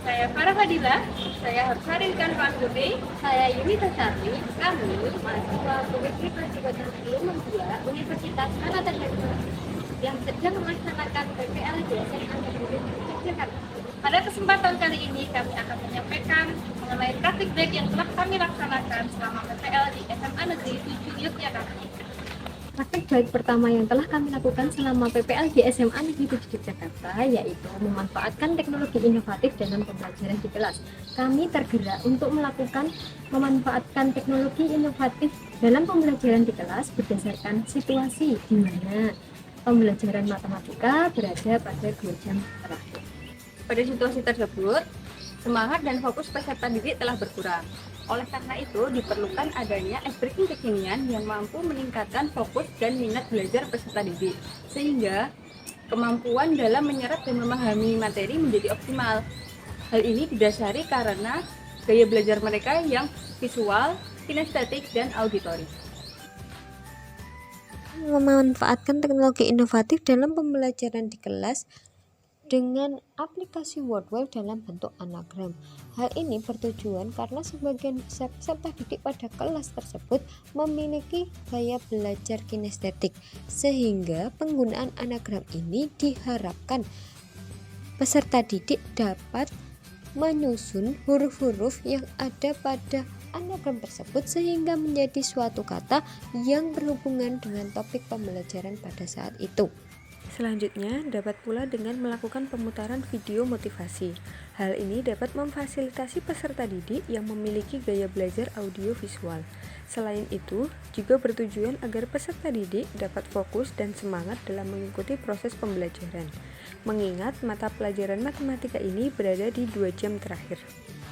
Saya Farah Fadila, saya Harin Pangguti, saya Yunita Charlie. Kami mahasiswa Universitas Diponegoro Muhammadiyah Universitas Manado yang sedang melaksanakan PPL di SMA Negeri Jakarta. Pada kesempatan kali ini kami akan menyampaikan mengenai praktik baik yang telah kami laksanakan selama PPL di SMA Negeri 7 Yogyakarta. Praktik baik pertama yang telah kami lakukan selama PPL di SMA Negeri 7 Yogyakarta yaitu memanfaatkan teknologi inovatif dalam pembelajaran di kelas. Kami tergerak untuk memanfaatkan teknologi inovatif dalam pembelajaran di kelas berdasarkan situasi di mana pembelajaran matematika berada pada 2 jam terakhir. Pada situasi tersebut, semangat dan fokus peserta didik telah berkurang. Oleh karena itu, diperlukan adanya ice breaking kekinian yang mampu meningkatkan fokus dan minat belajar peserta didik, sehingga kemampuan dalam menyerap dan memahami materi menjadi optimal. Hal ini didasari karena gaya belajar mereka yang visual, kinestetik, dan auditori. Memanfaatkan teknologi inovatif dalam pembelajaran di kelas dengan aplikasi Wordwall dalam bentuk anagram. Hal ini bertujuan karena sebagian besar peserta didik pada kelas tersebut memiliki gaya belajar kinestetik, sehingga penggunaan anagram ini diharapkan peserta didik dapat menyusun huruf-huruf yang ada pada anagram tersebut sehingga menjadi suatu kata yang berhubungan dengan topik pembelajaran pada saat itu. Selanjutnya, dapat pula dengan melakukan pemutaran video motivasi. Hal ini dapat memfasilitasi peserta didik yang memiliki gaya belajar audio visual. Selain itu, juga bertujuan agar peserta didik dapat fokus dan semangat dalam mengikuti proses pembelajaran. Mengingat mata pelajaran matematika ini berada di 2 jam terakhir.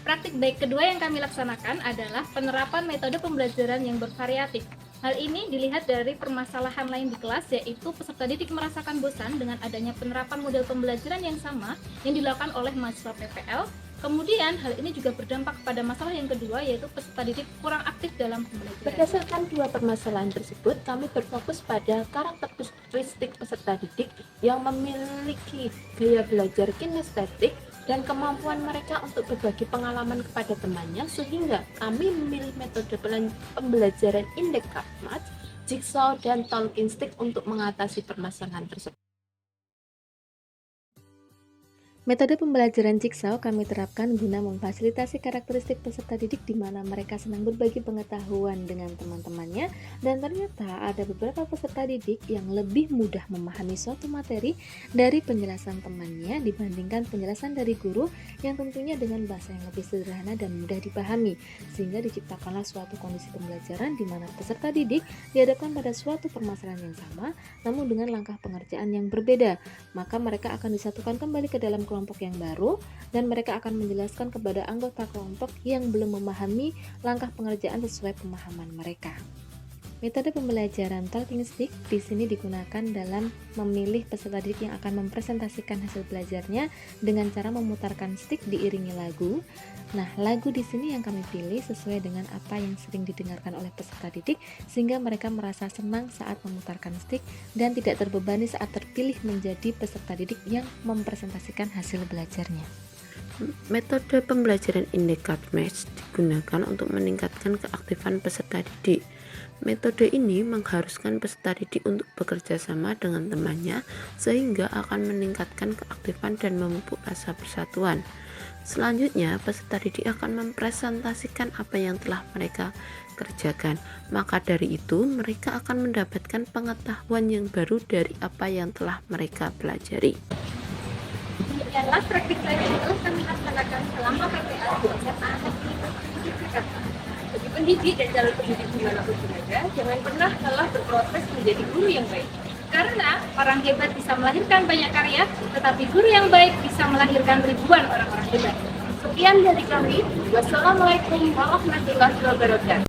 Praktik baik kedua yang kami laksanakan adalah penerapan metode pembelajaran yang bervariatif. Hal ini dilihat dari permasalahan lain di kelas, yaitu peserta didik merasakan bosan dengan adanya penerapan model pembelajaran yang sama yang dilakukan oleh mahasiswa PPL. Kemudian hal ini juga berdampak pada masalah yang kedua, yaitu peserta didik kurang aktif dalam pembelajaran. Berdasarkan dua permasalahan tersebut, kami berfokus pada karakteristik peserta didik yang memiliki gaya belajar kinestetik dan kemampuan mereka untuk berbagi pengalaman kepada temannya, sehingga kami memilih metode pembelajaran Indecap Match, Jigsaw, dan Talking Stick untuk mengatasi permasalahan tersebut. Metode pembelajaran Jigsaw kami terapkan guna memfasilitasi karakteristik peserta didik di mana mereka senang berbagi pengetahuan dengan teman-temannya, dan ternyata ada beberapa peserta didik yang lebih mudah memahami suatu materi dari penjelasan temannya dibandingkan penjelasan dari guru yang tentunya dengan bahasa yang lebih sederhana dan mudah dipahami, sehingga diciptakanlah suatu kondisi pembelajaran di mana peserta didik dihadapkan pada suatu permasalahan yang sama namun dengan langkah pengerjaan yang berbeda. Maka mereka akan disatukan kembali ke dalam kelompok yang baru dan mereka akan menjelaskan kepada anggota kelompok yang belum memahami langkah pengerjaan sesuai pemahaman mereka. Metode pembelajaran Talking Stick di sini digunakan dalam memilih peserta didik yang akan mempresentasikan hasil belajarnya dengan cara memutarkan stick diiringi lagu. Nah, lagu di sini yang kami pilih sesuai dengan apa yang sering didengarkan oleh peserta didik sehingga mereka merasa senang saat memutarkan stick dan tidak terbebani saat terpilih menjadi peserta didik yang mempresentasikan hasil belajarnya. Metode pembelajaran Indecap Match digunakan untuk meningkatkan keaktifan peserta didik. Metode ini mengharuskan peserta didik untuk bekerja sama dengan temannya sehingga akan meningkatkan keaktifan dan memupuk rasa persatuan. Selanjutnya, peserta didik akan mempresentasikan apa yang telah mereka kerjakan. Maka dari itu, mereka akan mendapatkan pengetahuan yang baru dari apa yang telah mereka pelajari. Demikianlah praktik baik yang telah kami laksanakan selama PPL di SMA Negeri 7 Jakarta. Bagi pendidik dan calon pendidik dimanapun berada, jangan pernah lelah berproses menjadi guru yang baik. Karena orang hebat bisa melahirkan banyak karya, tetapi guru yang baik bisa melahirkan ribuan orang-orang hebat. Sekian dari kami. Wassalamualaikum warahmatullahi wabarakatuh.